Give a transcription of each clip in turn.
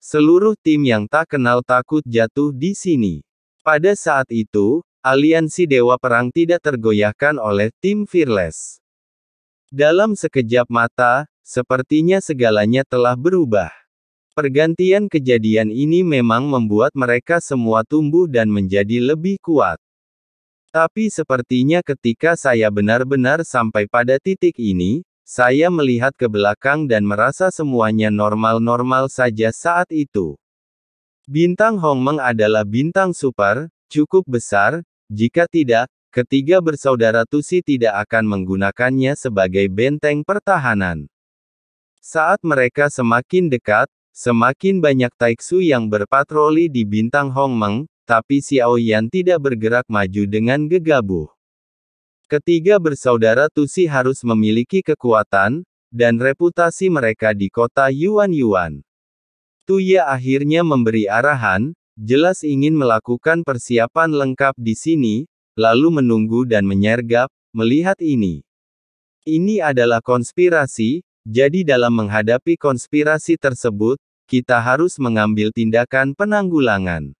Seluruh tim yang tak kenal takut jatuh di sini. Pada saat itu, aliansi Dewa Perang tidak tergoyahkan oleh tim Fearless. Dalam sekejap mata, sepertinya segalanya telah berubah. Pergantian kejadian ini memang membuat mereka semua tumbuh dan menjadi lebih kuat. Tapi sepertinya ketika saya benar-benar sampai pada titik ini, saya melihat ke belakang dan merasa semuanya normal-normal saja saat itu. Bintang Hongmeng adalah bintang super, cukup besar, jika tidak, ketiga bersaudara Tusi tidak akan menggunakannya sebagai benteng pertahanan. Saat mereka semakin dekat, semakin banyak Taiksu yang berpatroli di bintang Hongmeng, tapi Xiao Yan tidak bergerak maju dengan gegabah. Ketiga bersaudara Tusi harus memiliki kekuatan, dan reputasi mereka di kota Yuan. Tuya akhirnya memberi arahan, jelas ingin melakukan persiapan lengkap di sini, lalu menunggu dan menyergap, melihat ini. Ini adalah konspirasi, jadi dalam menghadapi konspirasi tersebut, kita harus mengambil tindakan penanggulangan.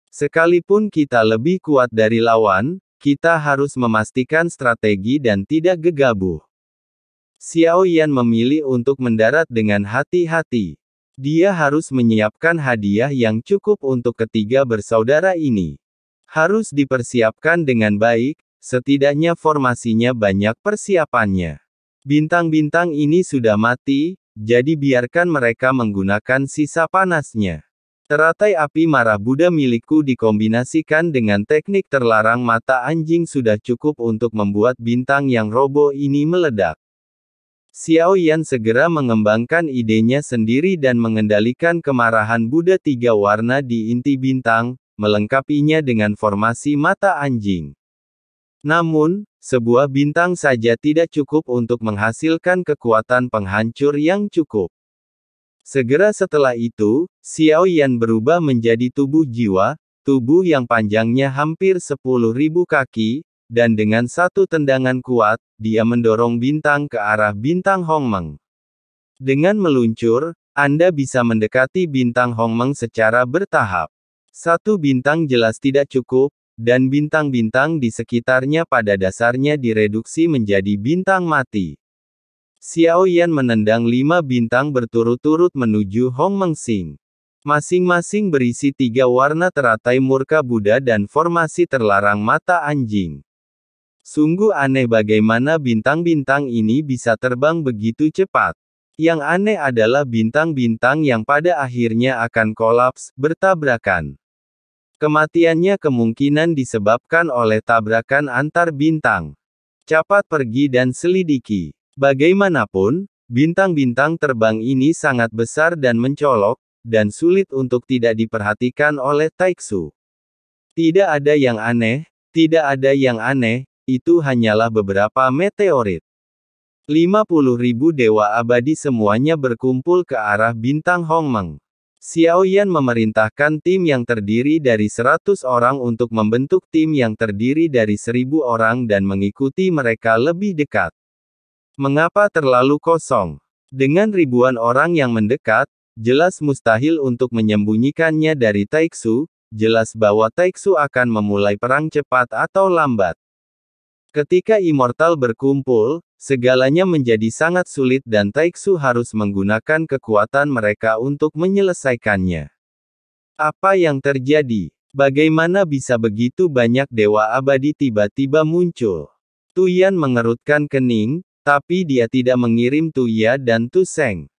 Sekalipun kita lebih kuat dari lawan, kita harus memastikan strategi dan tidak gegabah. Xiao Yan memilih untuk mendarat dengan hati-hati. Dia harus menyiapkan hadiah yang cukup untuk ketiga bersaudara ini. Harus dipersiapkan dengan baik, setidaknya formasinya banyak persiapannya. Bintang-bintang ini sudah mati, jadi biarkan mereka menggunakan sisa panasnya. Teratai api marah Buddha milikku dikombinasikan dengan teknik terlarang mata anjing sudah cukup untuk membuat bintang yang roboh ini meledak. Xiao Yan segera mengembangkan idenya sendiri dan mengendalikan kemarahan Buddha tiga warna di inti bintang, melengkapinya dengan formasi mata anjing. Namun, sebuah bintang saja tidak cukup untuk menghasilkan kekuatan penghancur yang cukup. Segera setelah itu, Xiao Yan berubah menjadi tubuh jiwa, tubuh yang panjangnya hampir 10.000 kaki, dan dengan satu tendangan kuat, dia mendorong bintang ke arah bintang Hongmeng. Dengan meluncur, Anda bisa mendekati bintang Hongmeng secara bertahap. Satu bintang jelas tidak cukup, dan bintang-bintang di sekitarnya pada dasarnya direduksi menjadi bintang mati. Xiao Yan menendang 5 bintang berturut-turut menuju Hongmeng Xing. Masing-masing berisi 3 warna teratai murka Buddha dan formasi terlarang mata anjing. Sungguh aneh bagaimana bintang-bintang ini bisa terbang begitu cepat. Yang aneh adalah bintang-bintang yang pada akhirnya akan kolaps, bertabrakan. Kematiannya kemungkinan disebabkan oleh tabrakan antar bintang. Cepat pergi dan selidiki. Bagaimanapun, bintang-bintang terbang ini sangat besar dan mencolok, dan sulit untuk tidak diperhatikan oleh Taiksu. Tidak ada yang aneh, itu hanyalah beberapa meteorit. 50.000 dewa abadi semuanya berkumpul ke arah bintang Hongmeng. Xiao Yan memerintahkan tim yang terdiri dari 100 orang untuk membentuk tim yang terdiri dari 1.000 orang dan mengikuti mereka lebih dekat. Mengapa terlalu kosong? Dengan ribuan orang yang mendekat, jelas mustahil untuk menyembunyikannya dari Taiksu, jelas bahwa Taiksu akan memulai perang cepat atau lambat. Ketika Immortal berkumpul, segalanya menjadi sangat sulit dan Taiksu harus menggunakan kekuatan mereka untuk menyelesaikannya. Apa yang terjadi? Bagaimana bisa begitu banyak dewa abadi tiba-tiba muncul? Tuyan mengerutkan kening, tapi dia tidak mengirim Tuya dan Tu Seng.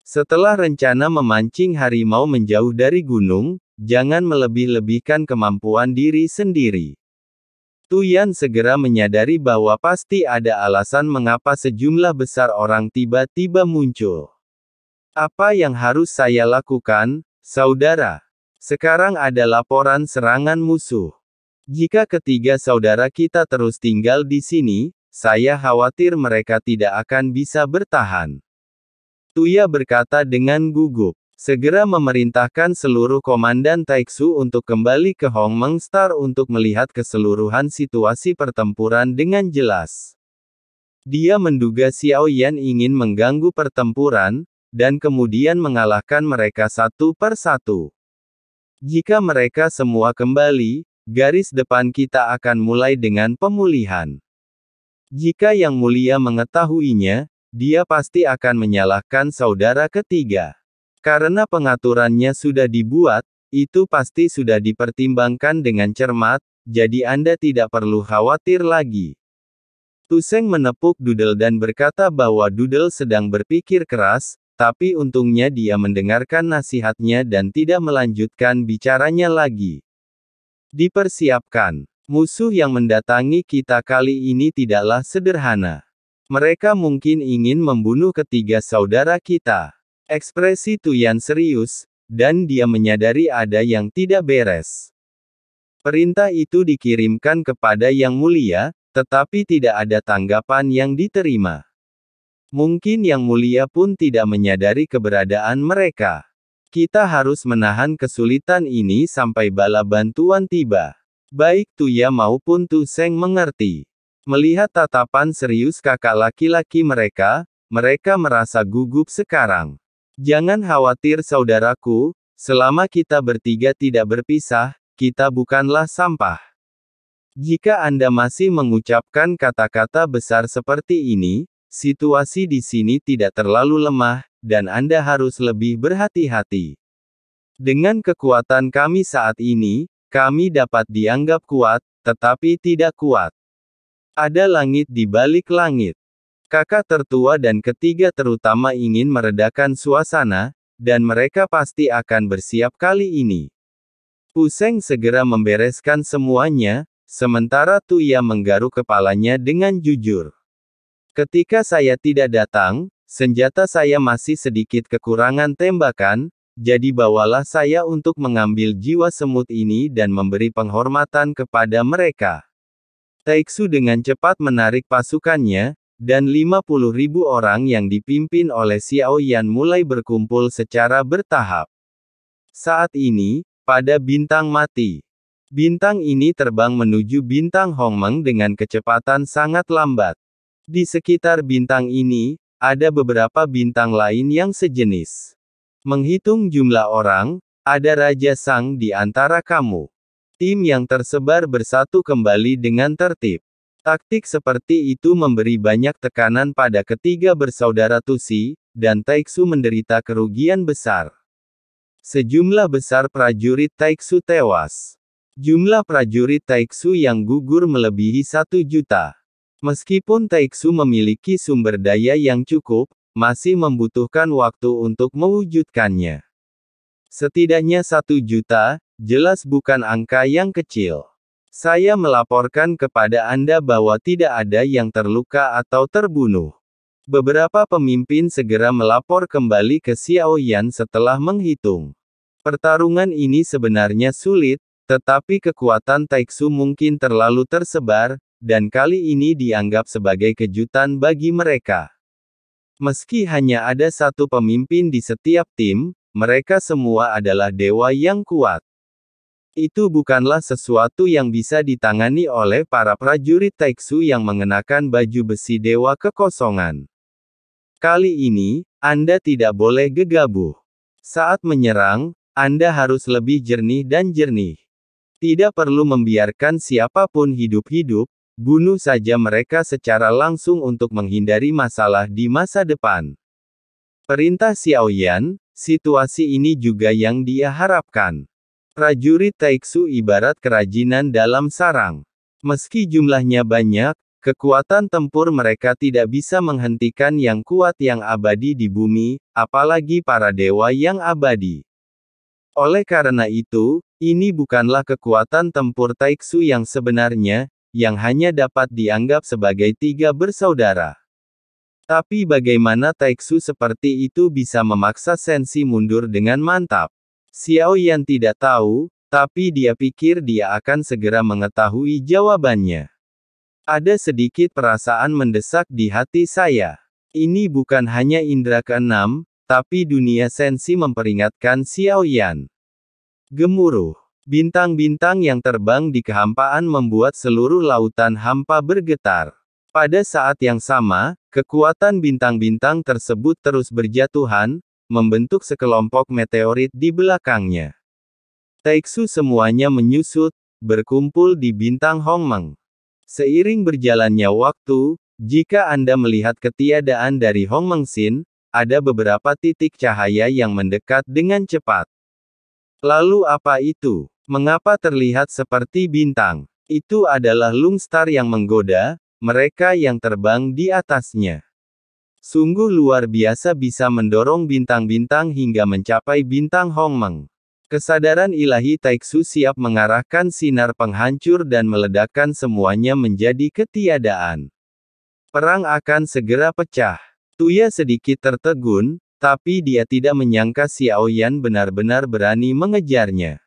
Setelah rencana memancing harimau menjauh dari gunung, jangan melebih-lebihkan kemampuan diri sendiri. Tuyan segera menyadari bahwa pasti ada alasan mengapa sejumlah besar orang tiba-tiba muncul. Apa yang harus saya lakukan, saudara? Sekarang ada laporan serangan musuh. Jika ketiga saudara kita terus tinggal di sini, saya khawatir mereka tidak akan bisa bertahan. Tuya berkata dengan gugup. Segera memerintahkan seluruh komandan Taiksu untuk kembali ke Hongmeng Star untuk melihat keseluruhan situasi pertempuran dengan jelas. Dia menduga Xiao Yan ingin mengganggu pertempuran, dan kemudian mengalahkan mereka satu per satu. Jika mereka semua kembali, garis depan kita akan mulai dengan pemulihan. Jika Yang Mulia mengetahuinya, dia pasti akan menyalahkan saudara ketiga. Karena pengaturannya sudah dibuat, itu pasti sudah dipertimbangkan dengan cermat, jadi Anda tidak perlu khawatir lagi. Tu Seng menepuk Doodle dan berkata bahwa Doodle sedang berpikir keras, tapi untungnya dia mendengarkan nasihatnya dan tidak melanjutkan bicaranya lagi. Dipersiapkan. Musuh yang mendatangi kita kali ini tidaklah sederhana. Mereka mungkin ingin membunuh ketiga saudara kita. Ekspresi Tuyan serius, dan dia menyadari ada yang tidak beres. Perintah itu dikirimkan kepada Yang Mulia, tetapi tidak ada tanggapan yang diterima. Mungkin Yang Mulia pun tidak menyadari keberadaan mereka. Kita harus menahan kesulitan ini sampai bala bantuan tiba. Baik Tuya maupun Tu Seng mengerti. Melihat tatapan serius kakak laki-laki mereka, mereka merasa gugup sekarang. Jangan khawatir saudaraku, selama kita bertiga tidak berpisah, kita bukanlah sampah. Jika Anda masih mengucapkan kata-kata besar seperti ini, situasi di sini tidak terlalu lemah, dan Anda harus lebih berhati-hati. Dengan kekuatan kami saat ini, kami dapat dianggap kuat, tetapi tidak kuat. Ada langit di balik langit. Kakak tertua dan ketiga terutama ingin meredakan suasana, dan mereka pasti akan bersiap kali ini. Tu Seng segera membereskan semuanya, sementara Tuya menggaruk kepalanya dengan jujur. Ketika saya tidak datang, senjata saya masih sedikit kekurangan tembakan, jadi bawalah saya untuk mengambil jiwa semut ini dan memberi penghormatan kepada mereka. Taiksu dengan cepat menarik pasukannya, dan 50.000 orang yang dipimpin oleh Xiao Yan mulai berkumpul secara bertahap. Saat ini, pada bintang mati. Bintang ini terbang menuju bintang Hongmeng dengan kecepatan sangat lambat. Di sekitar bintang ini, ada beberapa bintang lain yang sejenis. Menghitung jumlah orang, ada Raja Sang di antara kamu. Tim yang tersebar bersatu kembali dengan tertib. Taktik seperti itu memberi banyak tekanan pada ketiga bersaudara Tusi, dan Taiksu menderita kerugian besar. Sejumlah besar prajurit Taiksu tewas. Jumlah prajurit Taiksu yang gugur melebihi 1 juta. Meskipun Taiksu memiliki sumber daya yang cukup, masih membutuhkan waktu untuk mewujudkannya. Setidaknya 1 juta, jelas bukan angka yang kecil. Saya melaporkan kepada Anda bahwa tidak ada yang terluka atau terbunuh. Beberapa pemimpin segera melapor kembali ke Xiao Yan setelah menghitung. Pertarungan ini sebenarnya sulit, tetapi kekuatan Taiksu mungkin terlalu tersebar, dan kali ini dianggap sebagai kejutan bagi mereka. Meski hanya ada satu pemimpin di setiap tim, mereka semua adalah dewa yang kuat. Itu bukanlah sesuatu yang bisa ditangani oleh para prajurit Taiksu yang mengenakan baju besi dewa kekosongan. Kali ini, Anda tidak boleh gegabah. Saat menyerang, Anda harus lebih jernih dan jernih. Tidak perlu membiarkan siapapun hidup-hidup, bunuh saja mereka secara langsung untuk menghindari masalah di masa depan. Perintah Xiao Yan, situasi ini juga yang dia harapkan. Prajurit Taiksu ibarat kerajinan dalam sarang. Meski jumlahnya banyak, kekuatan tempur mereka tidak bisa menghentikan yang kuat yang abadi di bumi, apalagi para dewa yang abadi. Oleh karena itu, ini bukanlah kekuatan tempur Taiksu yang sebenarnya, yang hanya dapat dianggap sebagai tiga bersaudara. Tapi bagaimana Taiksu seperti itu bisa memaksa Sensi mundur dengan mantap? Xiao Yan tidak tahu, tapi dia pikir dia akan segera mengetahui jawabannya. Ada sedikit perasaan mendesak di hati saya. Ini bukan hanya indera keenam, tapi dunia Sensi memperingatkan Xiao Yan. Gemuruh. Bintang-bintang yang terbang di kehampaan membuat seluruh lautan hampa bergetar. Pada saat yang sama, kekuatan bintang-bintang tersebut terus berjatuhan, membentuk sekelompok meteorit di belakangnya. Taiksu semuanya menyusut, berkumpul di bintang Hongmeng. Seiring berjalannya waktu, jika Anda melihat ketiadaan dari Hongmengsin, ada beberapa titik cahaya yang mendekat dengan cepat. Lalu apa itu? Mengapa terlihat seperti bintang? Itu adalah Lung Star yang menggoda, mereka yang terbang di atasnya. Sungguh luar biasa bisa mendorong bintang-bintang hingga mencapai bintang Hongmeng. Kesadaran ilahi Taiksu siap mengarahkan sinar penghancur dan meledakkan semuanya menjadi ketiadaan. Perang akan segera pecah. Tuya sedikit tertegun, tapi dia tidak menyangka Xiaoyan benar-benar berani mengejarnya.